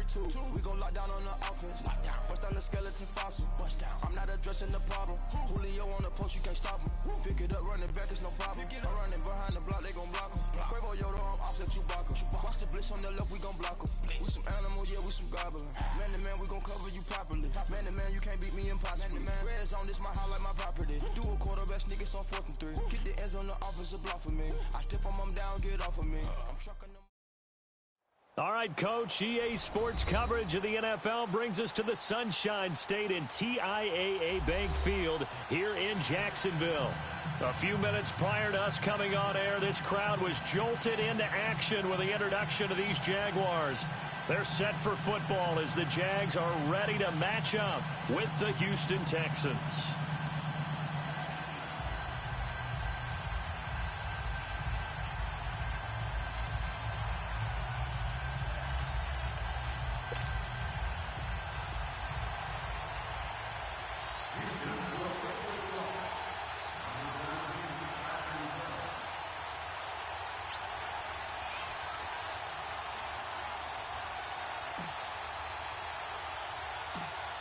2. We gon' lock down on the offense. Bust down the skeleton fossil. I'm not addressing the problem. Julio on the post, you can't stop him. Pick it up, running back, it's no problem. I'm running behind the block, they gon' block him. Quavo Yoda, I'm offset Chewbacca. Watch the blitz on the left, we gon' block him. We some animal, yeah, we some goblin. Man to man, we gon' cover you properly. Man to man, you can't beat me impossibly. Red zone, this my highlight, my property. Do a quarterback sneakers on 4th and 3. Get the ends on the offensive block for me. I stiff them down, get off of me. I'm trucking them. All right, Coach, EA Sports coverage of the NFL brings us to the Sunshine State in TIAA Bank Field here in Jacksonville. A few minutes prior to us coming on air, this crowd was jolted into action with the introduction of these Jaguars. They're set for football as the Jags are ready to match up with the Houston Texans.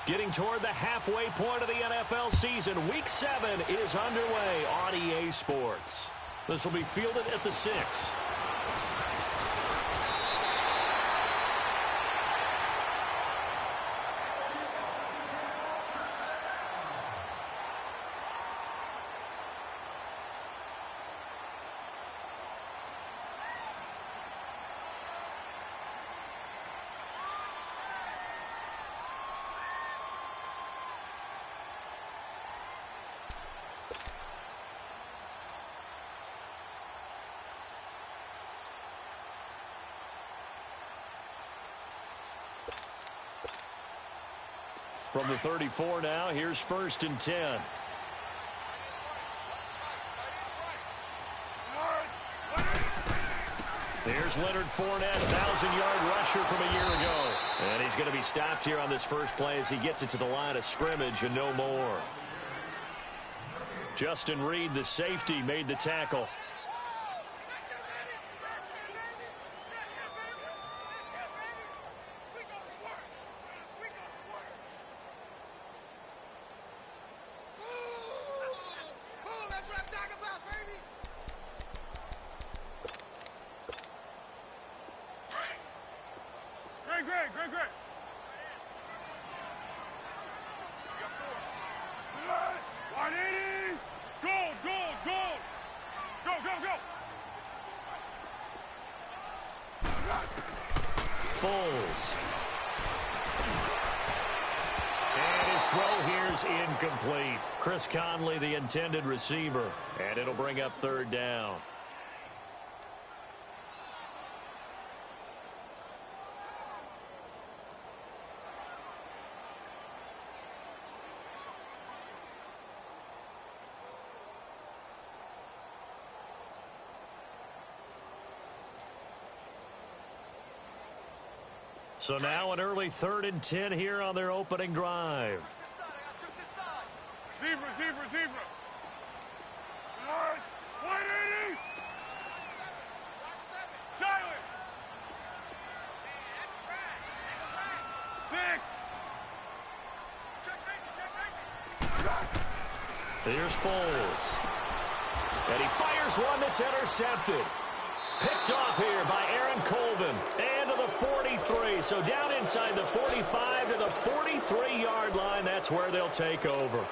Getting toward the halfway point of the NFL season, Week 7 is underway on EA Sports. This will be fielded at the 6. From the 34 now, here's 1st and 10. Here's Leonard Fournette, 1,000-yard rusher from a year ago. And he's going to be stopped here on this first play as he gets it to the line of scrimmage and no more. Justin Reed, the safety, made the tackle. Incomplete. Chris Conley, the intended receiver, and it'll bring up 3rd down. So now an early 3rd and 10 here on their opening drive. Zebra. 180. Silent. Thick. Here's Foles. And he fires one that's intercepted. Picked off here by Aaron Colvin. And to the 43. So down inside the 45 to the 43-yard line. That's where they'll take over.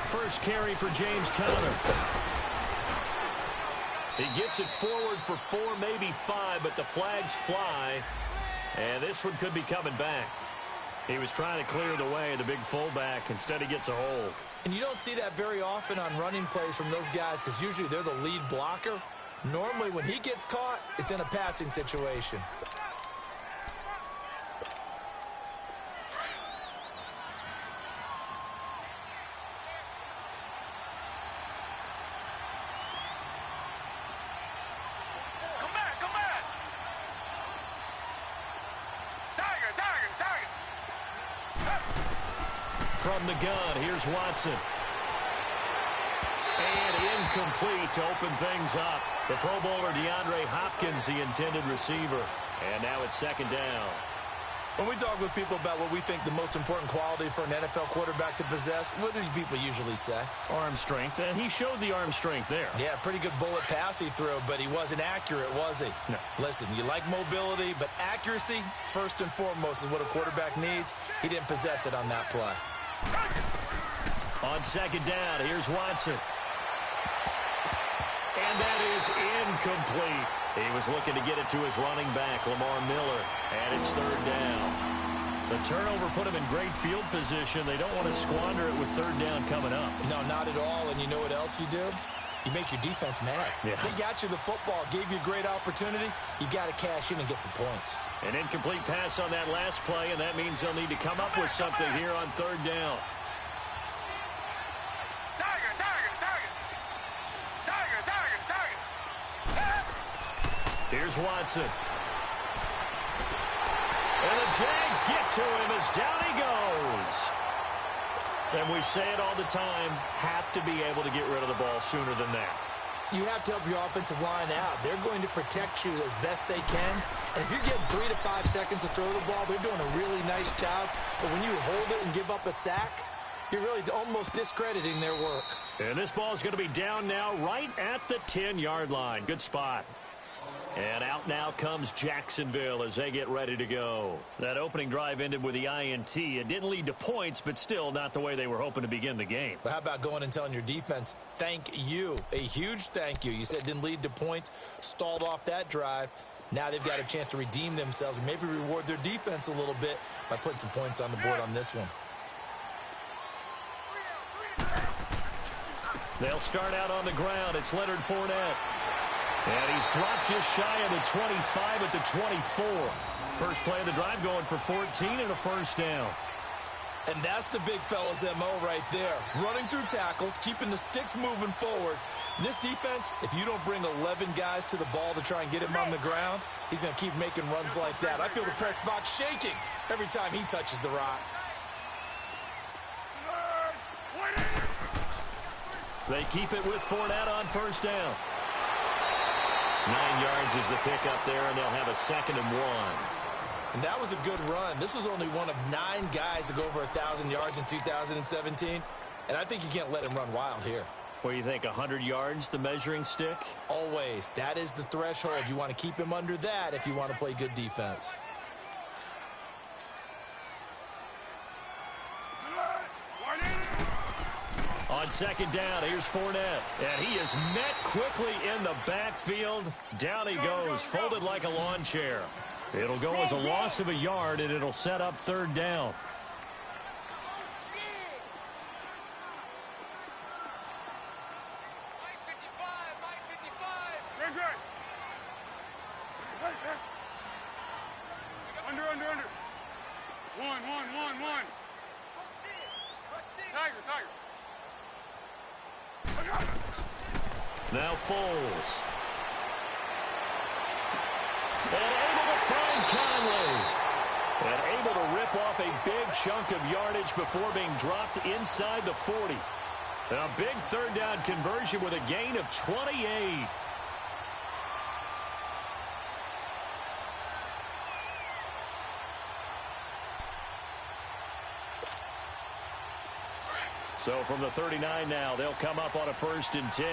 First carry for James Conner. He gets it forward for 4, maybe 5, but the flags fly. And this one could be coming back. He was trying to clear the way, the big fullback. Instead, he gets a hold. And you don't see that very often on running plays from those guys because usually they're the lead blocker. Normally, when he gets caught, it's in a passing situation. Come back. Tiger. from the gun. Here's Watson. And incomplete to open things up. The Pro Bowler DeAndre Hopkins, the intended receiver. And now it's second down. When we talk with people about what we think the most important quality for an NFL quarterback to possess, what do people usually say? Arm strength, and he showed the arm strength there. Yeah, pretty good bullet pass he threw, but he wasn't accurate, was he? No. Listen, you like mobility, but accuracy, first and foremost, is what a quarterback needs. He didn't possess it on that play. On second down, here's Watson. And that is incomplete. He was looking to get it to his running back, Lamar Miller, and it's third down. The turnover put him in great field position. They don't want to squander it with third down coming up. No, not at all, and you know what else you do? You make your defense mad. Yeah. They got you the football, gave you a great opportunity. You got to cash in and get some points. An incomplete pass on that last play, and that means they'll need to come up with something here on third down. Here's Watson. And the Jags get to him as down he goes. And we say it all the time, have to be able to get rid of the ball sooner than that. You have to help your offensive line out. They're going to protect you as best they can. And if you're getting 3 to 5 seconds to throw the ball, they're doing a really nice job. But when you hold it and give up a sack, you're really almost discrediting their work. And this ball is going to be down now right at the 10-yard line. Good spot. And out now comes Jacksonville as they get ready to go. That opening drive ended with the INT. It didn't lead to points, but still not the way they were hoping to begin the game. But how about going and telling your defense, thank you, a huge thank you. You said it didn't lead to points, stalled off that drive. Now they've got a chance to redeem themselves and maybe reward their defense a little bit by putting some points on the board on this one. They'll start out on the ground. It's Leonard Fournette. And he's dropped just shy of the 25 at the 24. First play of the drive going for 14 and a first down. And that's the big fella's MO right there. Running through tackles, keeping the sticks moving forward. This defense, if you don't bring 11 guys to the ball to try and get him on the ground, he's going to keep making runs like that. I feel the press box shaking every time he touches the rock. They keep it with Fournette on first down. 9 yards is the pickup there, and they'll have a second and 1. And that was a good run. This was only one of 9 guys to go over 1,000 yards in 2017. And I think you can't let him run wild here. What do you think, 100 yards, the measuring stick? Always. That is the threshold. You want to keep him under that if you want to play good defense. On second down, here's Fournette. And he is met quickly in the backfield. Down he goes, folded like a lawn chair. It'll go as a loss of a yard, and it'll set up third down. Under. One. Tiger. Now Foles. And able to find Conley. And able to rip off a big chunk of yardage before being dropped inside the 40. A big third down conversion with a gain of 28. So from the 39 now, they'll come up on a 1st and 10.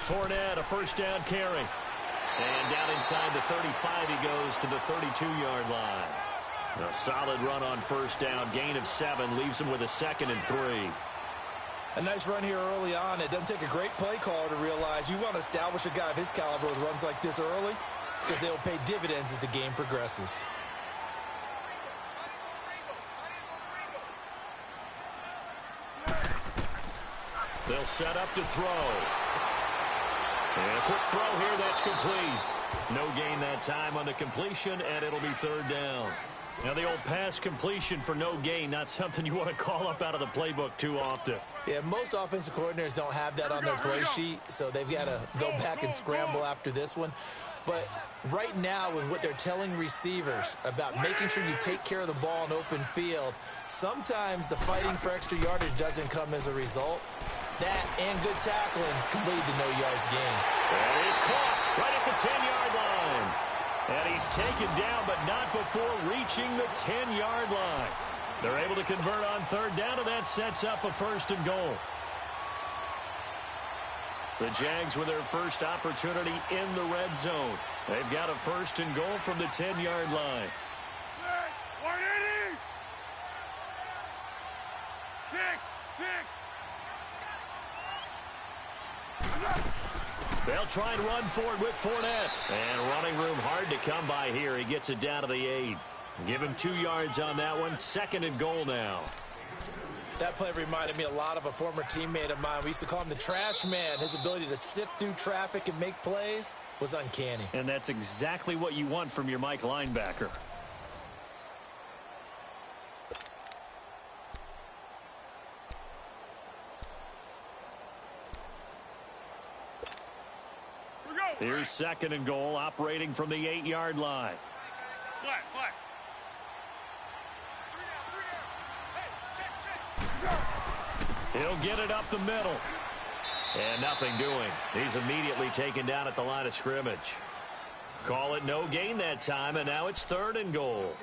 Fournette, a first down carry. And down inside the 35, he goes to the 32-yard line. A solid run on first down, gain of 7, leaves him with a 2nd and 3. A nice run here early on. It doesn't take a great play caller to realize you want to establish a guy of his caliber with runs like this early because they'll pay dividends as the game progresses. They'll set up to throw. And a quick throw here, that's complete. No gain that time on the completion, and it'll be third down. Now, the old pass completion for no gain, not something you want to call up out of the playbook too often. Yeah, most offensive coordinators don't have that on their play sheet, so they've got to go back and scramble after this one. But right now, with what they're telling receivers about making sure you take care of the ball in open field, sometimes the fighting for extra yardage doesn't come as a result. That and good tackling can lead to no yards gained. And he's caught right at the 10-yard line. And he's taken down, but not before reaching the 10-yard line. They're able to convert on third down, and that sets up a 1st and goal. The Jags with their first opportunity in the red zone. They've got a 1st and goal from the 10-yard line. 180! 6! They'll try and run for it with Fournette. And running room hard to come by here. He gets it down to the 8. Give him 2 yards on that one. 2nd and goal now. That play reminded me a lot of a former teammate of mine. We used to call him the trash man. His ability to sift through traffic and make plays was uncanny. And that's exactly what you want from your Mike linebacker. Here's 2nd and goal, operating from the 8-yard line. Flat. He'll get it up the middle. And nothing doing. He's immediately taken down at the line of scrimmage. Call it no gain that time, and now it's 3rd and goal.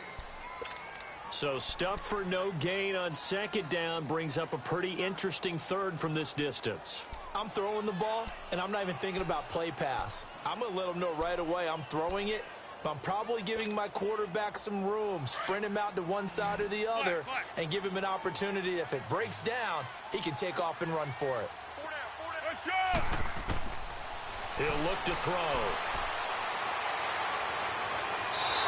So stuff for no gain on 2nd down brings up a pretty interesting 3rd from this distance. I'm throwing the ball, and I'm not even thinking about play pass. I'm going to let them know right away I'm throwing it, but I'm probably giving my quarterback some room, sprint him out to one side or the other, and give him an opportunity. If it breaks down, he can take off and run for it. Let's go! He'll look to throw.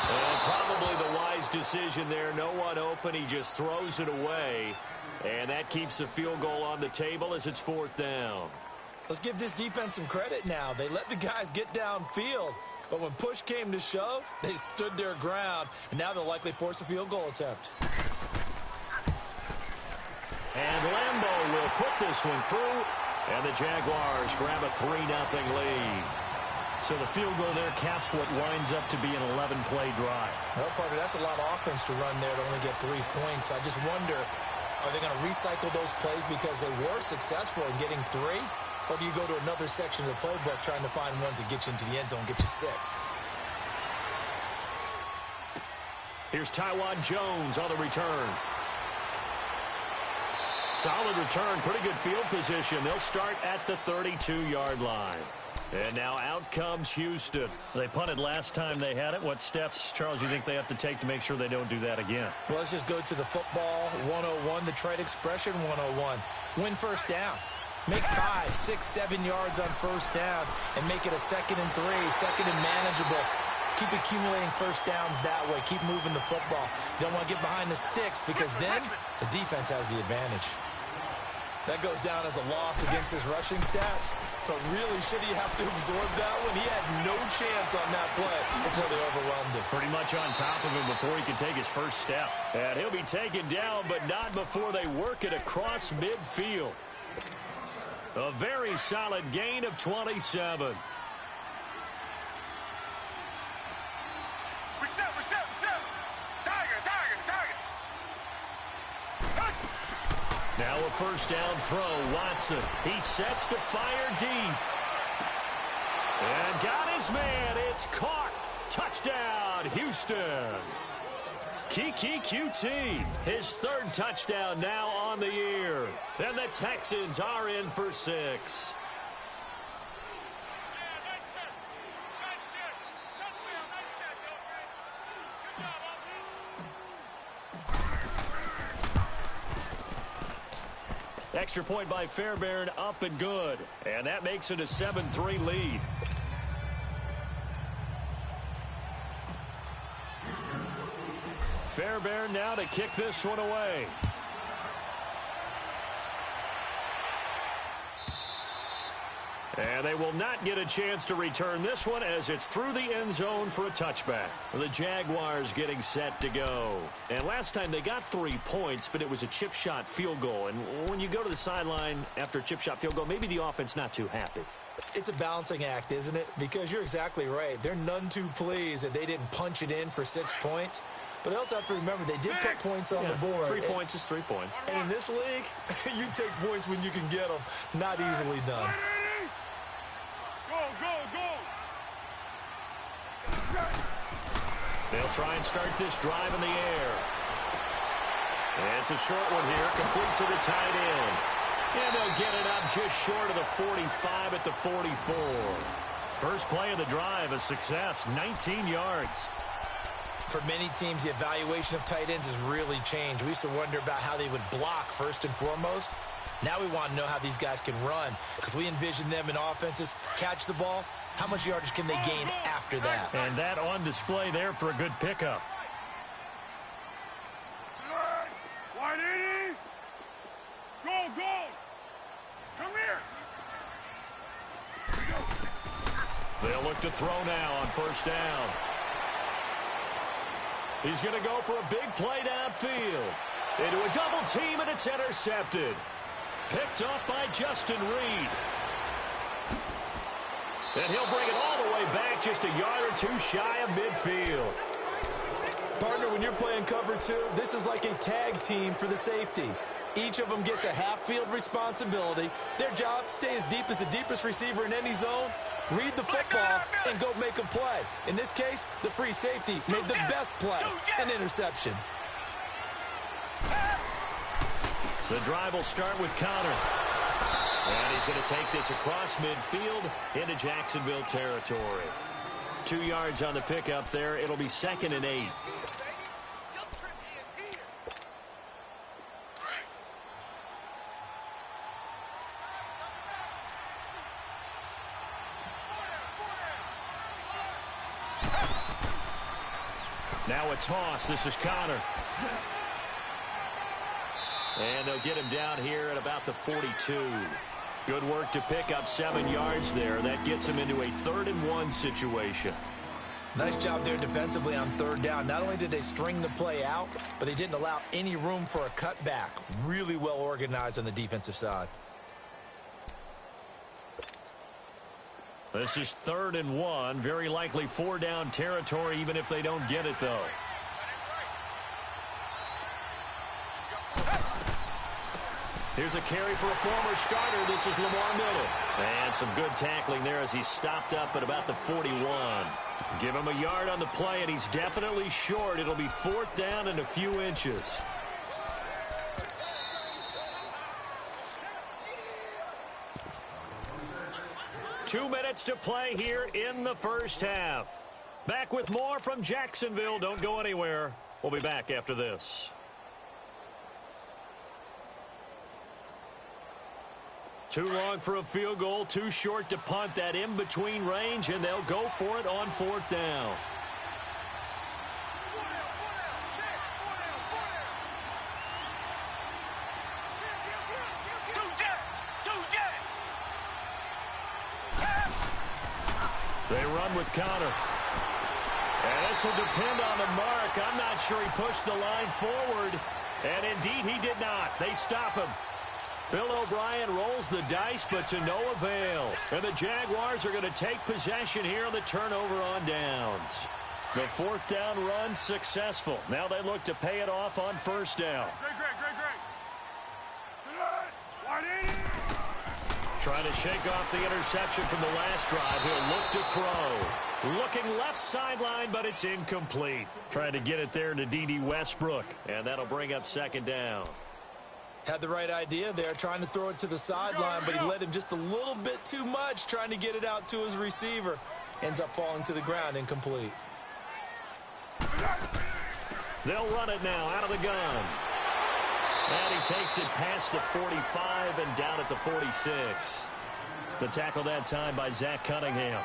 And probably the wise decision there. No one open. He just throws it away. And that keeps the field goal on the table as it's 4th down. Let's give this defense some credit now. They let the guys get downfield, but when push came to shove, they stood their ground, and now they'll likely force a field goal attempt. And Lambeau will put this one through, and the Jaguars grab a 3-0 lead. So the field goal there caps what winds up to be an 11-play drive. Well, partner, that's a lot of offense to run there to only get 3 points. I just wonder, are they going to recycle those plays because they were successful in getting 3? Or do you go to another section of the playbook trying to find ones that get you into the end zone, get you 6? Here's Taiwan Jones on the return. Solid return, pretty good field position. They'll start at the 32-yard line. And now out comes Houston. They punted last time they had it. What steps, Charles, you think they have to take to make sure they don't do that again? Well, let's just go to the football 101, the trade expression 101. Win 1st down. Make 5, 6, 7 yards on 1st down and make it a 2nd and 3, 2nd and manageable. Keep accumulating 1st downs that way. Keep moving the football. You don't want to get behind the sticks because then the defense has the advantage. That goes down as a loss against his rushing stats, but really, should he have to absorb that one? He had no chance on that play before they overwhelmed him. Pretty much on top of him before he could take his first step. And he'll be taken down, but not before they work it across midfield. A very solid gain of 27. Now a 1st down throw. Watson. He sets to fire deep. And got his man. It's caught. Touchdown, Houston. Kiki QT, his 3rd touchdown now on the year. And the Texans are in for 6. Extra point by Fairbairn, up and good. And that makes it a 7-3 lead. Fairbairn now to kick this one away. And they will not get a chance to return this one as it's through the end zone for a touchback. The Jaguars getting set to go. And last time they got 3 points, but it was a chip shot field goal. And when you go to the sideline after a chip shot field goal, maybe the offense not too happy. It's a balancing act, isn't it? Because you're exactly right. They're none too pleased that they didn't punch it in for 6 points. But they also have to remember they did put points on the board. 3 points is 3 points. And in this league, you take points when you can get them. Not easily done. Go, go, go. They'll try and start this drive in the air. And it's a short one here, complete to the tight end. And they'll get it up just short of the 45 at the 44. First play of the drive, a success, 19 yards. For many teams, the evaluation of tight ends has really changed. We used to wonder about how they would block first and foremost. Now we want to know how these guys can run, because we envision them in offenses catch the ball. How much yardage can they gain after that? And that on display there for a good pickup. Wide 80. Go, go. Come here. They'll look to throw now on first down. He's going to go for a big play downfield. Into a double team, and it's intercepted. Picked up by Justin Reed. And he'll bring it all the way back, just a yard or two shy of midfield. Partner, when you're playing cover two, this is like a tag team for the safeties. Each of them gets a half-field responsibility. Their job, stay as deep as the deepest receiver in any zone, read the football, and go make a play. In this case, the free safety made the best play, an interception. The drive will start with Connor. And he's going to take this across midfield into Jacksonville territory. 2 yards on the pickup there. It'll be 2nd and 8. Now a toss. This is Connor. And they'll get him down here at about the 42. Good work to pick up 7 yards there. That gets him into a 3rd and 1 situation. Nice job there defensively on 3rd down. Not only did they string the play out, but they didn't allow any room for a cutback. Really well organized on the defensive side. This is 3rd and 1. Very likely 4-down territory, even if they don't get it, though. Here's a carry for a former starter. This is Lamar Miller. And some good tackling there as he's stopped up at about the 41. Give him a yard on the play, and he's definitely short. It'll be 4th down and a few inches. Two minutes to play here in the first half. Back with more from Jacksonville. Don't go anywhere. We'll be back after this. Too long for a field goal, too short to punt. That in-between range, and they'll go for it on 4th down. They run with Connor. And this will depend on the mark. I'm not sure he pushed the line forward. And indeed, he did not. They stop him. Bill O'Brien rolls the dice, but to no avail. And the Jaguars are going to take possession here on the turnover on downs. The 4th down run successful. Now they look to pay it off on 1st down. Trying to shake off the interception from the last drive. He'll look to throw. Looking left sideline, but it's incomplete. Trying to get it there to D.D. Westbrook. And that'll bring up 2nd down. Had the right idea there, trying to throw it to the sideline, but he led him just a little bit too much, trying to get it out to his receiver. Ends up falling to the ground, incomplete. They'll run it now out of the gun. And he takes it past the 45 and down at the 46. The tackle that time by Zach Cunningham.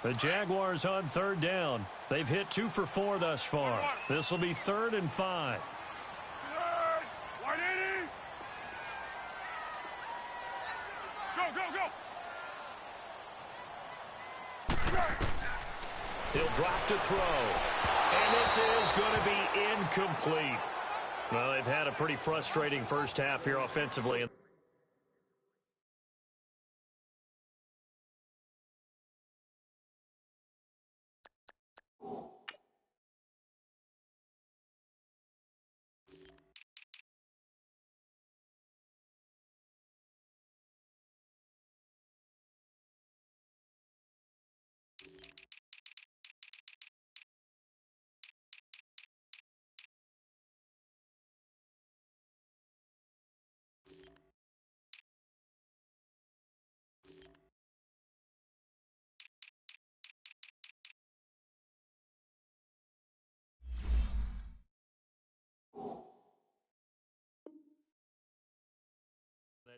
The Jaguars on 3rd down. They've hit 2 for 4 thus far. This will be 3rd and 5. He'll drop to throw. And this is going to be incomplete. Well, they've had a pretty frustrating first half here offensively.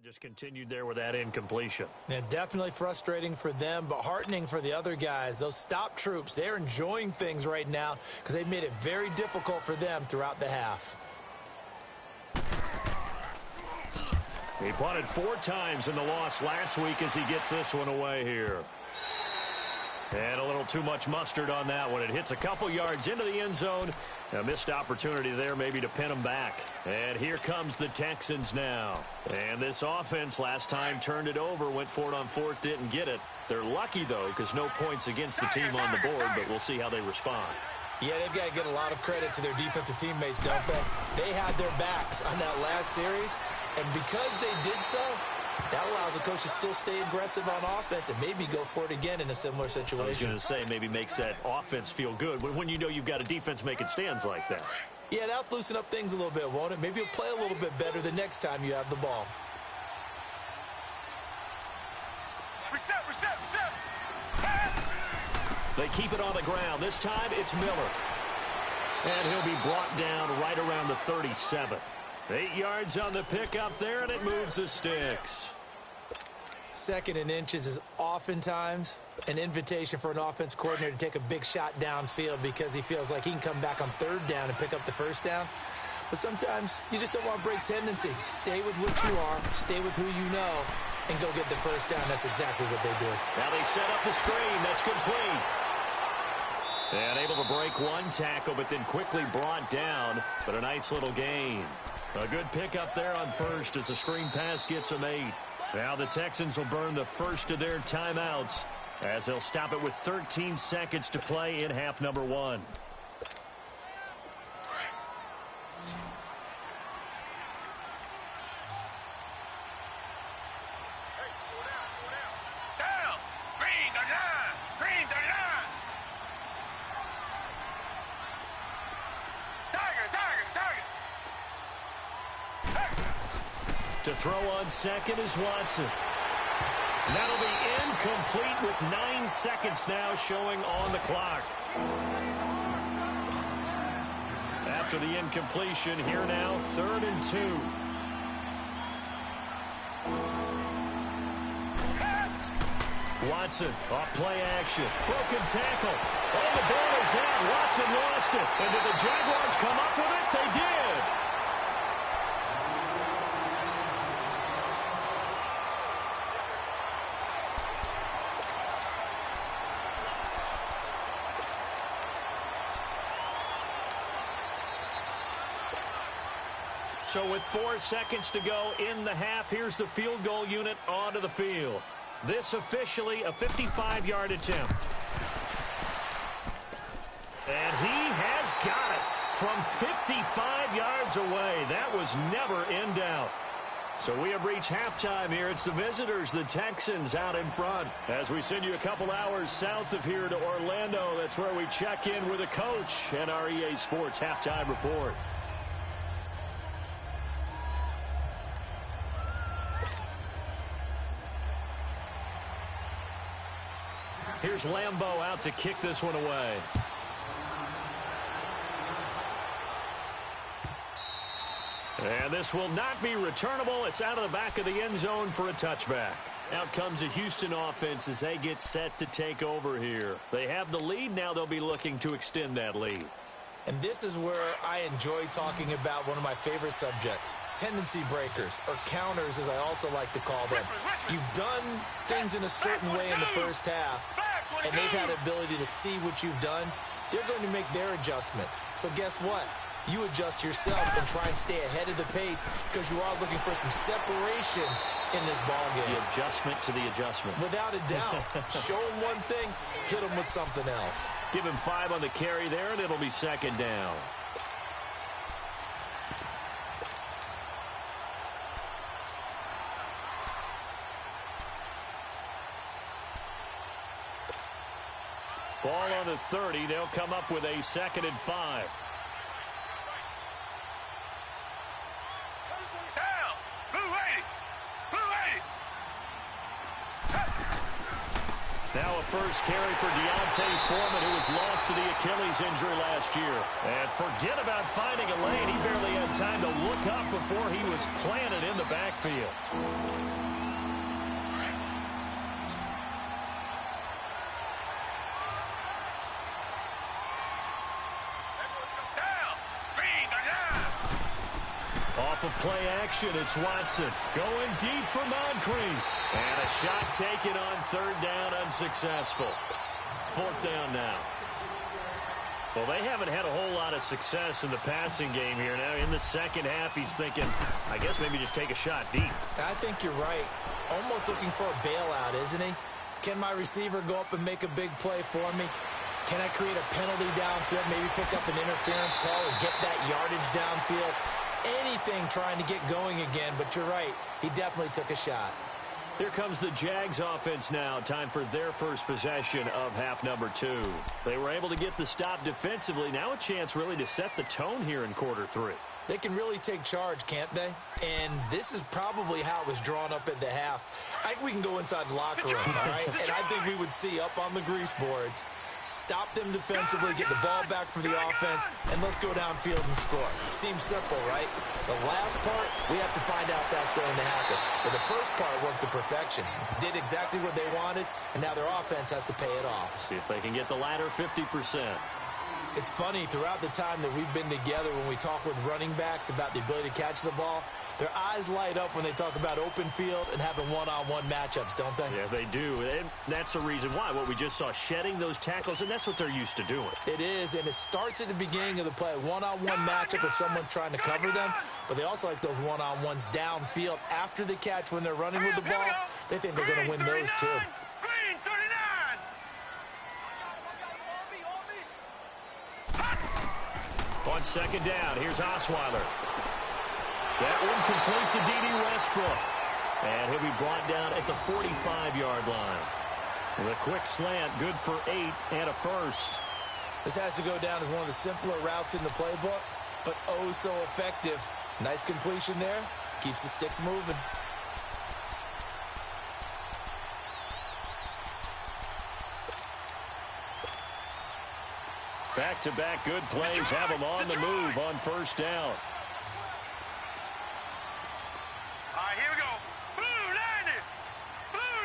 Just continued there with that incompletion. Yeah, definitely frustrating for them, but heartening for the other guys. Those stop troops, they're enjoying things right now because they've made it very difficult for them throughout the half. He punted 4 times in the loss last week as he gets this one away here. And a little too much mustard on that one. It hits a couple yards into the end zone. A missed opportunity there maybe to pin them back. And here comes the Texans now. And this offense last time turned it over, went for it on 4th, didn't get it. They're lucky, though, because no points against the team on the board, but we'll see how they respond. Yeah, they've got to give a lot of credit to their defensive teammates, don't they? They had their backs on that last series, and because they did so, that allows the coach to still stay aggressive on offense and maybe go for it again in a similar situation. I was going to say maybe makes that offense feel good when you know you've got a defense making stands like that. Yeah, that'll loosen up things a little bit, won't it? Maybe you'll play a little bit better the next time you have the ball. Reset. They keep it on the ground. This time it's Miller. And he'll be brought down right around the 37. 8 yards on the pickup there, and it moves the sticks. 2nd and inches is oftentimes an invitation for an offense coordinator to take a big shot downfield because he feels like he can come back on 3rd down and pick up the 1st down. But sometimes you just don't want to break tendency. Stay with what you are, stay with who you know, and go get the 1st down. That's exactly what they did. Now they set up the screen. That's complete. And able to break one tackle, but then quickly brought down. But a nice little gain. A good pickup there on 1st as the screen pass gets them 8. Now the Texans will burn the first of their timeouts as they'll stop it with 13 seconds to play in half number 1. To throw on 2nd is Watson. That'll be incomplete with 9 seconds now showing on the clock. After the incompletion, here now, 3rd and 2. Watson off play action. Broken tackle. Oh, the ball is out. Watson lost it. And did the Jaguars come up with it? They did. So with 4 seconds to go in the half, here's the field goal unit onto the field. This officially a 55-yard attempt. And he has got it from 55 yards away. That was never in doubt. So we have reached halftime here. It's the visitors, the Texans, out in front. As we send you a couple hours south of here to Orlando, that's where we check in with a coach and our EA Sports halftime report. Here's Lambeau out to kick this one away. And this will not be returnable. It's out of the back of the end zone for a touchback. Out comes the Houston offense as they get set to take over here. They have the lead. Now they'll be looking to extend that lead. And this is where I enjoy talking about one of my favorite subjects, tendency breakers, or counters as I also like to call them. You've done things in a certain way in the first half, and they've had the ability to see what you've done. They're going to make their adjustments. So guess what? You adjust yourself and try and stay ahead of the pace because you are looking for some separation in this ball game. The adjustment to the adjustment. Without a doubt. Show him one thing, hit him with something else. Give him 5 on the carry there, and it'll be second down. Ball on the 30. They'll come up with a 2nd and 5. Now a first carry for Deontay Foreman, who was lost to the Achilles injury last year. And forget about finding a lane. He barely had time to look up before he was planted in the backfield. Off of play action, it's Watson going deep for Moncrief. And a shot taken on 3rd down, unsuccessful. 4th down now. Well, they haven't had a whole lot of success in the passing game here. Now, in the second half, he's thinking, I guess maybe just take a shot deep. I think you're right. Almost looking for a bailout, isn't he? Can my receiver go up and make a big play for me? Can I create a penalty downfield, maybe pick up an interference call or get that yardage downfield? Anything trying to get going again, but you're right. He definitely took a shot. Here comes the Jags offense now. Time for their first possession of half number 2. They were able to get the stop defensively. Now a chance really to set the tone here in quarter 3. They can really take charge, can't they? And this is probably how it was drawn up at the half. I think we can go inside the locker room, all right? And I think we would see up on the grease boards, stop them defensively, get the ball back for the offense, and let's go downfield and score. Seems simple, right? The last part, we have to find out if that's going to happen. But the first part worked to perfection. Did exactly what they wanted, and now their offense has to pay it off. See if they can get the latter 50%. It's funny, throughout the time that we've been together, when we talk with running backs about the ability to catch the ball, their eyes light up when they talk about open field and having one-on-one matchups, don't they? Yeah, they do. And that's the reason why. What we just saw, shedding those tackles, and that's what they're used to doing. It is, and it starts at the beginning of the play. One-on-one matchup if someone's trying to cover them, but they also like those one-on-ones downfield after the catch when they're running with the ball. They think they're going to win those, too. On 2nd down, here's Osweiler. That one complete to D.D. Westbrook. And he'll be brought down at the 45-yard line. With a quick slant, good for 8 and a first. This has to go down as one of the simpler routes in the playbook, but oh so effective. Nice completion there. Keeps the sticks moving. Back-to-back good plays have them on the move on 1st down. All right, here we go. Blue 90. Blue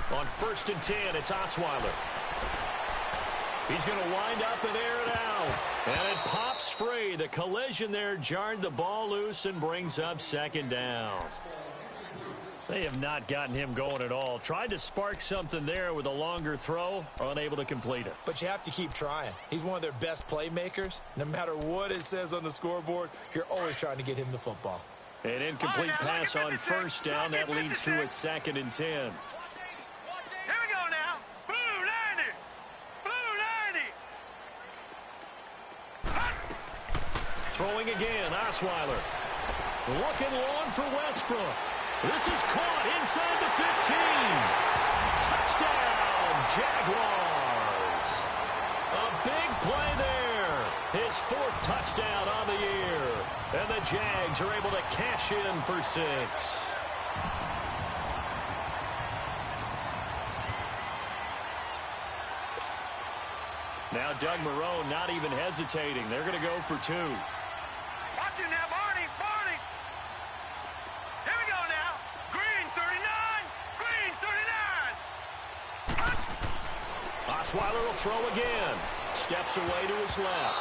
90. On 1st and 10, it's Osweiler. He's going to wind up and air it out. And it pops free. The collision there jarred the ball loose and brings up 2nd down. They have not gotten him going at all. Tried to spark something there with a longer throw, unable to complete it. But you have to keep trying. He's one of their best playmakers. No matter what it says on the scoreboard, you're always trying to get him the football. An incomplete pass on 1st down. That leads to a 2nd and 10. Throwing again, Osweiler. Looking long for Westbrook. This is caught inside the 15. Touchdown, Jaguars. A big play there. His 4th touchdown on the year. And the Jags are able to cash in for 6. Now Doug Marrone not even hesitating. They're going to go for 2. Watch it now, Barney. Barney. Here we go now. Osweiler will throw again. Steps away to his left.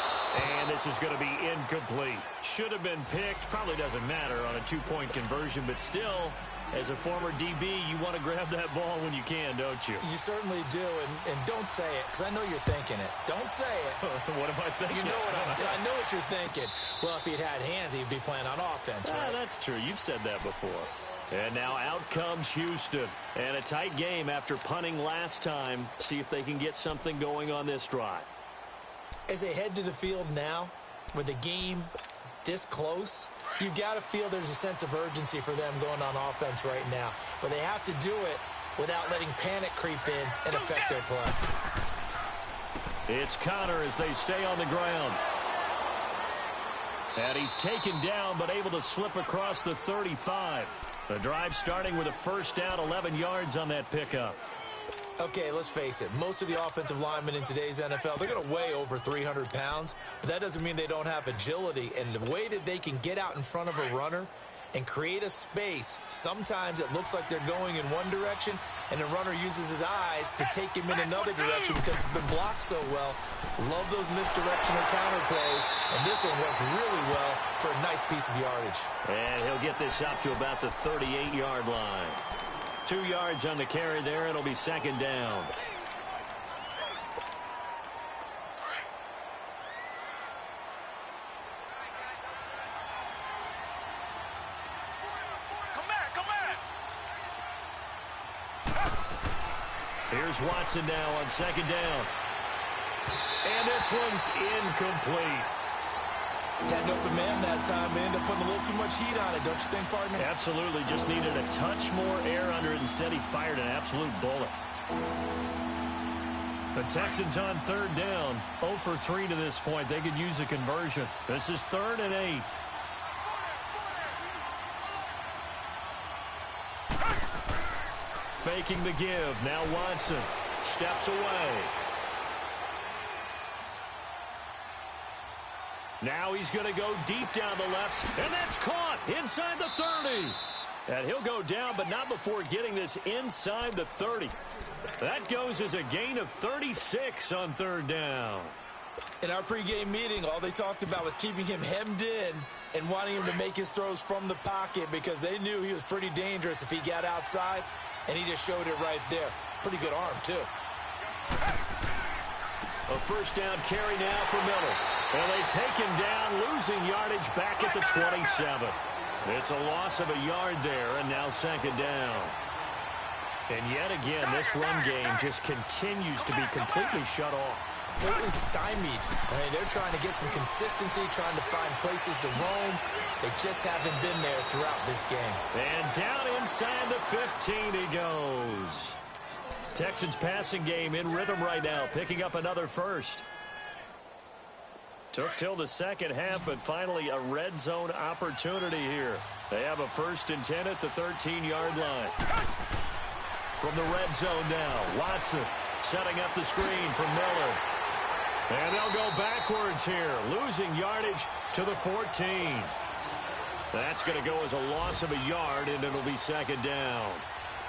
And this is going to be incomplete. Should have been picked. Probably doesn't matter on a two-point conversion, but still, as a former DB, you want to grab that ball when you can, don't you? You certainly do, and don't say it, because I know you're thinking it. Don't say it. What am I thinking? You know I know what you're thinking. Well, if he'd had hands, he'd be playing on offense, right? That's true. You've said that before. And now out comes Houston. And a tight game after punting last time. See if they can get something going on this drive. As they head to the field now, with the game this close, you've got to feel there's a sense of urgency for them going on offense right now. But they have to do it without letting panic creep in and affect their play. It's Connor as they stay on the ground. And he's taken down but able to slip across the 35. The drive starting with a first down, 11 yards on that pickup. Okay, let's face it. Most of the offensive linemen in today's NFL, they're going to weigh over 300 pounds, but that doesn't mean they don't have agility. And the way that they can get out in front of a runner and create a space, sometimes it looks like they're going in one direction, and the runner uses his eyes to take him in another direction because it's been blocked so well. Love those misdirectional counter plays, and this one worked really well for a nice piece of yardage. And he'll get this up to about the 38-yard line. 2 yards on the carry there. It'll be second down. Come back. Here's Watson now on second down. And this one's incomplete. Had an open man that time, but ended up putting a little too much heat on it, don't you think, partner? Absolutely. Just needed a touch more air under it. Instead, he fired an absolute bullet. The Texans on third down. 0 for 3 to this point. They could use a conversion. This is 3rd and 8. Faking the give. Now Watson steps away. Now he's going to go deep down the left, and that's caught inside the 30. And he'll go down, but not before getting this inside the 30. That goes as a gain of 36 on third down. In our pregame meeting, all they talked about was keeping him hemmed in and wanting him to make his throws from the pocket because they knew he was pretty dangerous if he got outside, and he just showed it right there. Pretty good arm, too. A first down carry now for Miller. And they take him down, losing yardage back at the 27. It's a loss of a yard there, and now second down. And yet again, this run game just continues to be completely shut off. Completely stymied. I mean, they're trying to get some consistency, trying to find places to roam. They just haven't been there throughout this game. And down inside the 15 he goes. Texans passing game in rhythm right now, picking up another first. Took till the second half, but finally a red zone opportunity here. They have a 1st and 10 at the 13-yard line. From the red zone now, Watson setting up the screen for Miller. And they'll go backwards here, losing yardage to the 14. That's going to go as a loss of a yard, and it'll be second down.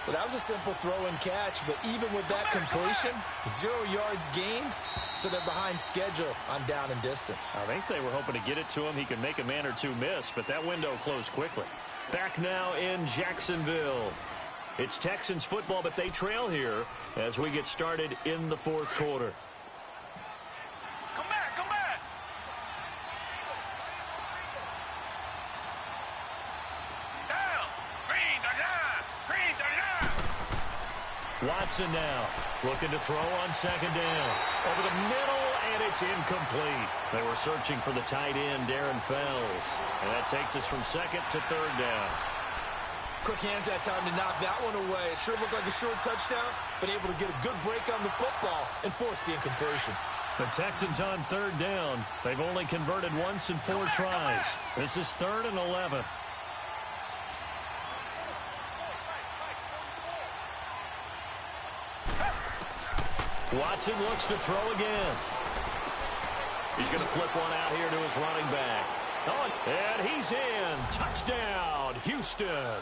Well, that was a simple throw and catch, but even with that completion, 0 yards gained, so they're behind schedule on down and distance. I think they were hoping to get it to him. He could make a man or two miss, but that window closed quickly. Back now in Jacksonville. It's Texans football, but they trail here as we get started in the 4th quarter. Come back. Down. Green the line. Watson now looking to throw on second down. Over the middle, and it's incomplete. They were searching for the tight end, Darren Fells. And that takes us from 2nd to 3rd down. Quick hands that time to knock that one away. It sure looked like a short touchdown, but able to get a good break on the football and force the incompletion. The Texans on 3rd down. They've only converted once in 4 tries. This is 3rd and 11. Watson looks to throw again. He's going to flip one out here to his running back. Oh, and he's in. Touchdown, Houston.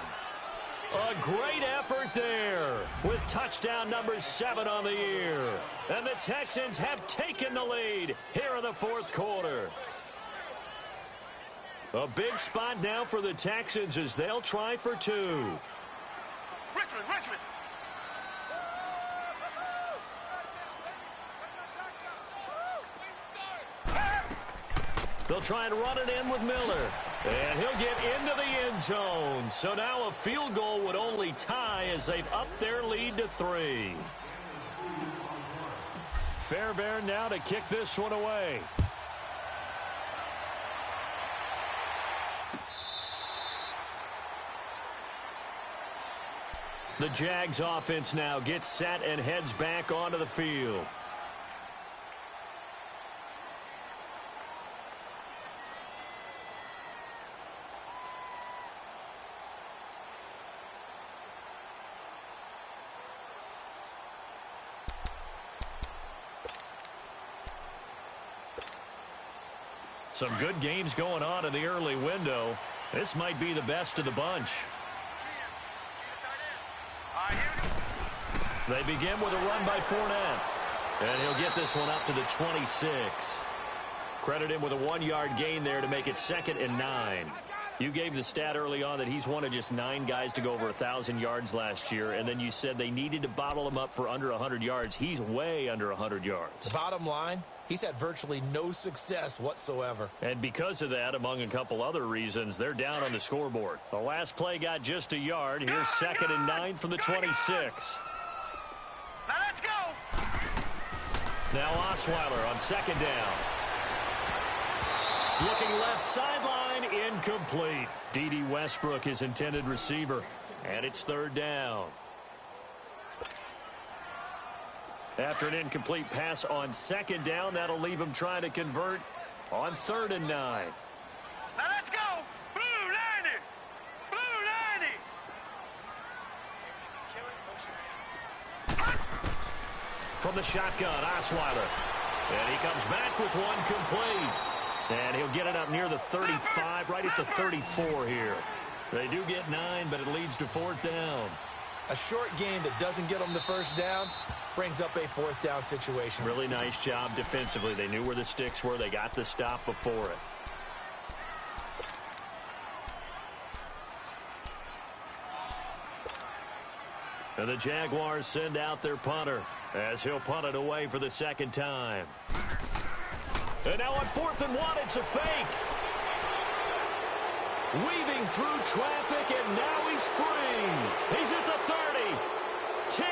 A great effort there with touchdown number 7 on the year. And the Texans have taken the lead here in the fourth quarter. A big spot now for the Texans as they'll try for 2. Richmond. They'll try and run it in with Miller. And he'll get into the end zone. So now a field goal would only tie as they've upped their lead to 3. Fairbairn now to kick this one away. The Jags offense now gets set and heads back onto the field. Some good games going on in the early window. This might be the best of the bunch. They begin with a run by Fournette. And he'll get this one up to the 26. Credit him with a 1-yard gain there to make it 2nd and 9. You gave the stat early on that he's one of just 9 guys to go over 1,000 yards last year, and then you said they needed to bottle him up for under 100 yards. He's way under 100 yards. Bottom line, he's had virtually no success whatsoever. And because of that, among a couple other reasons, they're down on the scoreboard. The last play got just a yard. Here's 2nd and 9 from the 26. Now let's go. Now Osweiler on 2nd down. Looking left sideline, incomplete. D.D. Westbrook, his intended receiver. And it's 3rd down. After an incomplete pass on 2nd down, that'll leave him trying to convert on 3rd and 9. Now let's go. Blue 90. Blue 90. From the shotgun, Osweiler. And he comes back with one complete. And he'll get it up near the 35, right at the 34 here. They do get 9, but it leads to 4th down. A short game that doesn't get them the 1st down brings up a 4th down situation. Really nice job defensively. They knew where the sticks were. They got the stop before it. And the Jaguars send out their punter as he'll punt it away for the 2nd time. And now on 4th and 1, it's a fake. Weaving through traffic, and now he's free. He's at the 30. 10.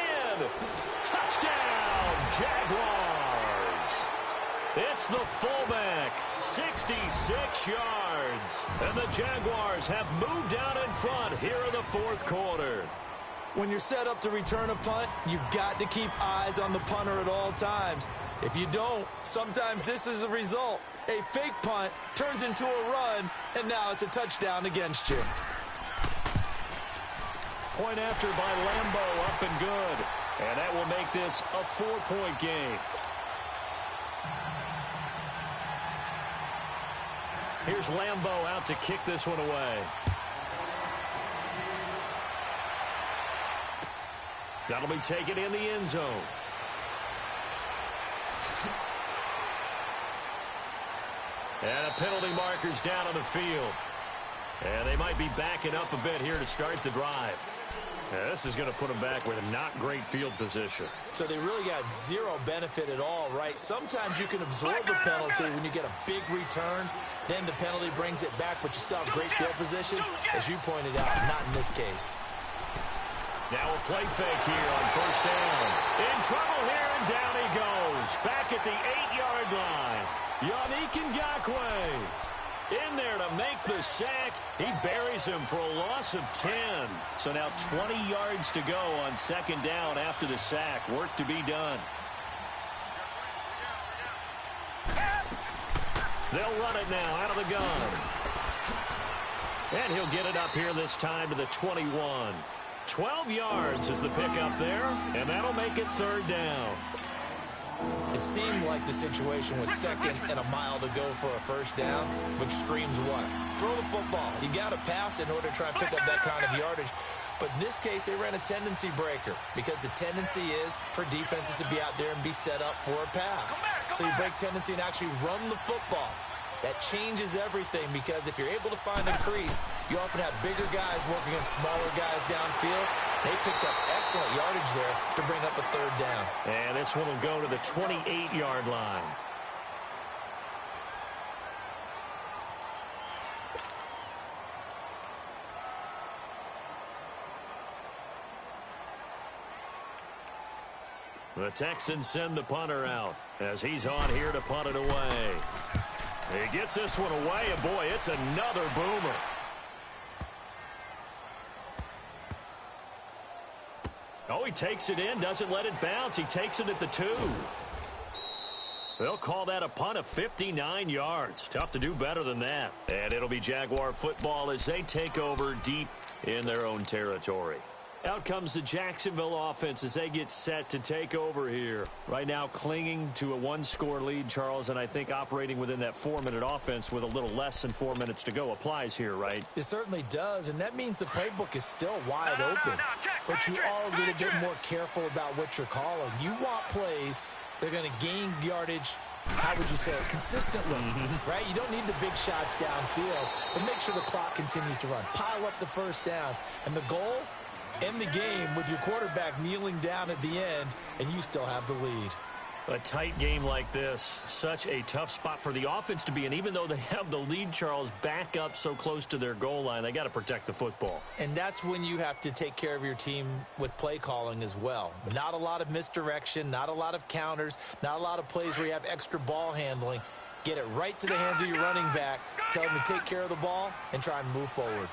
Touchdown, Jaguars. It's the fullback. 66 yards. And the Jaguars have moved out in front here in the 4th quarter. When you're set up to return a punt, you've got to keep eyes on the punter at all times. If you don't, sometimes this is the result. A fake punt turns into a run, and now it's a touchdown against you. Point after by Lambeau, up and good. And that will make this a 4-point game. Here's Lambeau out to kick this one away. That'll be taken in the end zone. And a penalty marker's down on the field. And they might be backing up a bit here to start the drive. Yeah, this is going to put them back with a not great field position. So they really got zero benefit at all, right? Sometimes you can absorb the penalty when you get a big return. Then the penalty brings it back, but you still have great field position. As you pointed out, not in this case. Now a play fake here on 1st down. In trouble here, and down he goes. Back at the 8-yard line. Yannick Ngakoue in there to make the sack. He buries him for a loss of 10. So now 20 yards to go on 2nd down after the sack. Work to be done. They'll run it now out of the gun. And he'll get it up here this time to the 21. 12 yards is the pickup there, and that'll make it 3rd down. It seemed like the situation was 2nd and a mile to go for a 1st down, which screams what? Throw the football. You got to pass in order to try and pick up that kind of yardage. But in this case, they ran a tendency breaker because the tendency is for defenses to be out there and be set up for a pass. So you break tendency and actually run the football. That changes everything because if you're able to find a crease, you often have bigger guys working against smaller guys downfield. They picked up excellent yardage there to bring up a third down. And this one will go to the 28-yard line. The Texans send the punter out as he's on here to punt it away. He gets this one away, and boy, it's another boomer. Oh, he takes it in, doesn't let it bounce. He takes it at the 2. They'll call that a punt of 59 yards. Tough to do better than that. And it'll be Jaguar football as they take over deep in their own territory. Out comes the Jacksonville offense as they get set to take over here. Right now clinging to a 1-score lead, Charles, and I think operating within that 4-minute offense with a little less than 4 minutes to go applies here, right? It certainly does, and that means the playbook is still wide open. But you are a little bit more careful about what you're calling. You want plays that are going to gain yardage, how would you say it, consistently, right? You don't need the big shots downfield, but make sure the clock continues to run. Pile up the first downs, and the goal, end the game with your quarterback kneeling down at the end, and you still have the lead. A tight game like this, such a tough spot for the offense to be in. Even though they have the lead, Charles, back up so close to their goal line, they got to protect the football. And that's when you have to take care of your team with play calling as well. Not a lot of misdirection, not a lot of counters, not a lot of plays where you have extra ball handling. Get it right to the hands of your running back, tell them to take care of the ball, and try and move forward.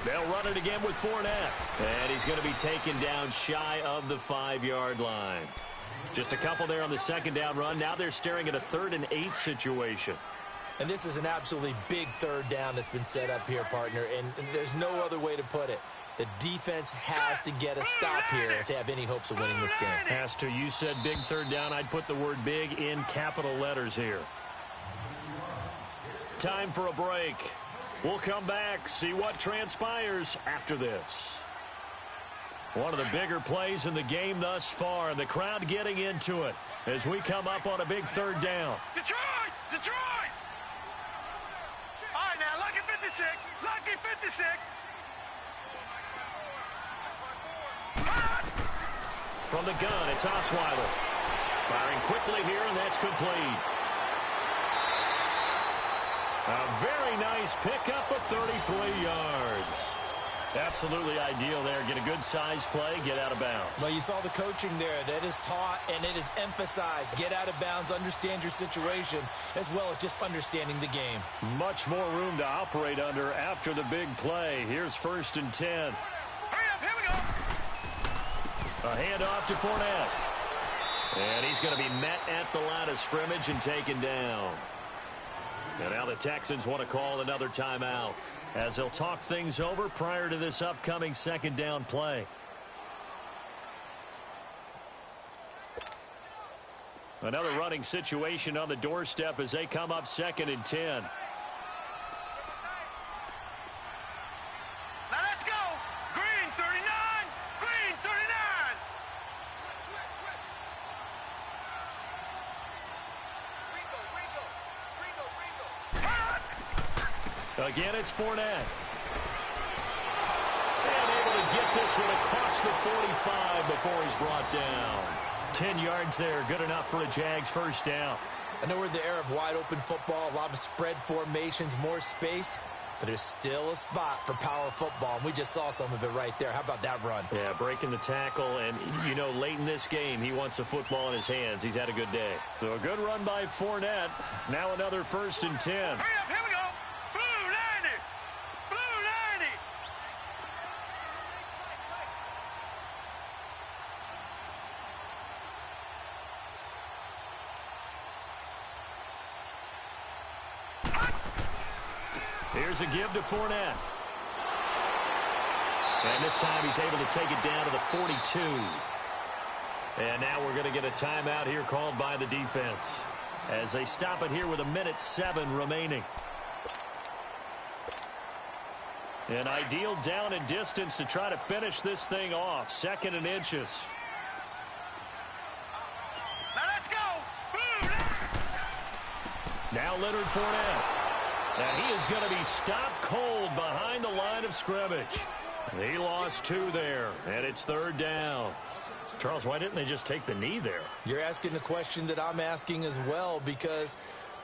They'll run it again with Fournette. And he's going to be taken down shy of the 5-yard line. Just a couple there on the second down run. Now they're staring at a 3rd and 8 situation. And this is an absolutely big third down that's been set up here, partner. And there's no other way to put it. The defense has to get a stop here if they have any hopes of winning this game. Has to. You said big third down. I'd put the word big in capital letters here. Time for a break. We'll come back, see what transpires after this. One of the bigger plays in the game thus far, and the crowd getting into it as we come up on a big third down. Detroit! Detroit! All right, now, lucky 56. Lucky 56. From the gun, it's Osweiler. Firing quickly here, and that's complete. A very nice pickup of 33 yards. Absolutely ideal there. Get a good size play, get out of bounds. Well, you saw the coaching there. That is taught and it is emphasized. Get out of bounds, understand your situation, as well as just understanding the game. Much more room to operate under after the big play. Here's 1st and 10. Hurry up, here we go. A handoff to Fournette. And he's going to be met at the line of scrimmage and taken down. And now the Texans want to call another timeout as they'll talk things over prior to this upcoming second down play. Another running situation on the doorstep as they come up 2nd and 10. Now let's go. Green 39. Green 39. Again, it's Fournette. And able to get this one across the 45 before he's brought down. 10 yards there, good enough for a Jags first down. I know we're in the era of wide open football, a lot of spread formations, more space, but there's still a spot for power football, and we just saw some of it right there. How about that run? Yeah, breaking the tackle, and, you know, late in this game, he wants the football in his hands. He's had a good day. So a good run by Fournette. Now another 1st and 10. Hurry up, here we go. Blue 90. Blue 90. Here's a give to Fournette. And this time he's able to take it down to the 42. And now we're going to get a timeout here called by the defense. as they stop it here with 1:07 remaining. An ideal down and distance to try to finish this thing off. 2nd and inches. Now let's go. Boom. Now Leonard Fournette. And he is going to be stopped cold behind the line of scrimmage. He lost 2 there, and it's 3rd down. Charles, why didn't they just take the knee there? You're asking the question that I'm asking as well, because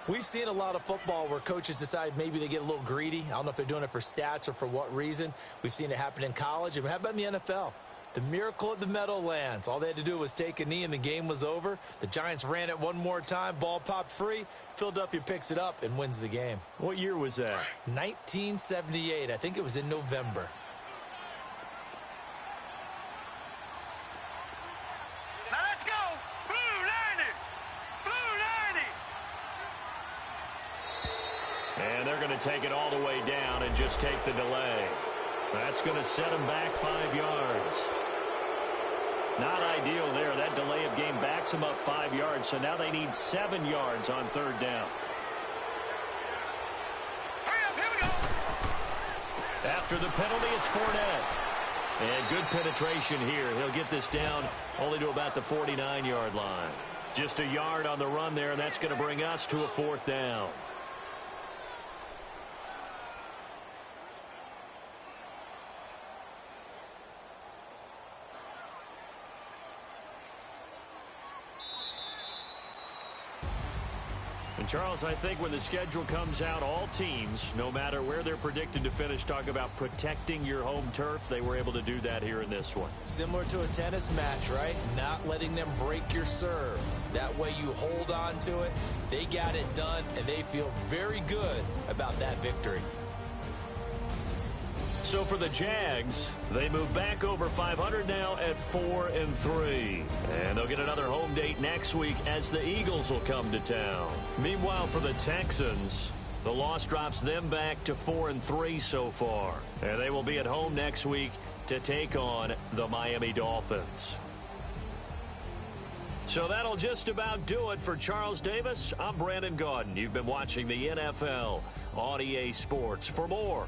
we've seen a lot of football where coaches decide maybe they get a little greedy. I don't know if they're doing it for stats or for what reason. We've seen it happen in college. And how about in the NFL? The miracle at the Meadowlands. All they had to do was take a knee and the game was over. The Giants ran it one more time. Ball popped free. Philadelphia picks it up and wins the game. What year was that? 1978. I think it was in November. Now let's go. Blue 90. Blue 90. And they're going to take it all the way down and just take the delay. That's going to set them back 5 yards. Not ideal there. That delay of game backs them up 5 yards, so now they need 7 yards on 3rd down. Hurry up, here we go. After the penalty, it's Fournette. And good penetration here. He'll get this down only to about the 49-yard line. Just a yard on the run there, and that's going to bring us to a 4th down. And Charles, I think when the schedule comes out, all teams, no matter where they're predicted to finish, talk about protecting your home turf. They were able to do that here in this one. Similar to a tennis match, right? Not letting them break your serve. That way you hold on to it. They got it done, and they feel very good about that victory. So for the Jags, they move back over 500 now at 4-3. And they'll get another home date next week as the Eagles will come to town. Meanwhile, for the Texans, the loss drops them back to 4-3 so far. And they will be at home next week to take on the Miami Dolphins. So that'll just about do it for Charles Davis. I'm Brandon Gaudin. You've been watching the NFL on EA Sports. For more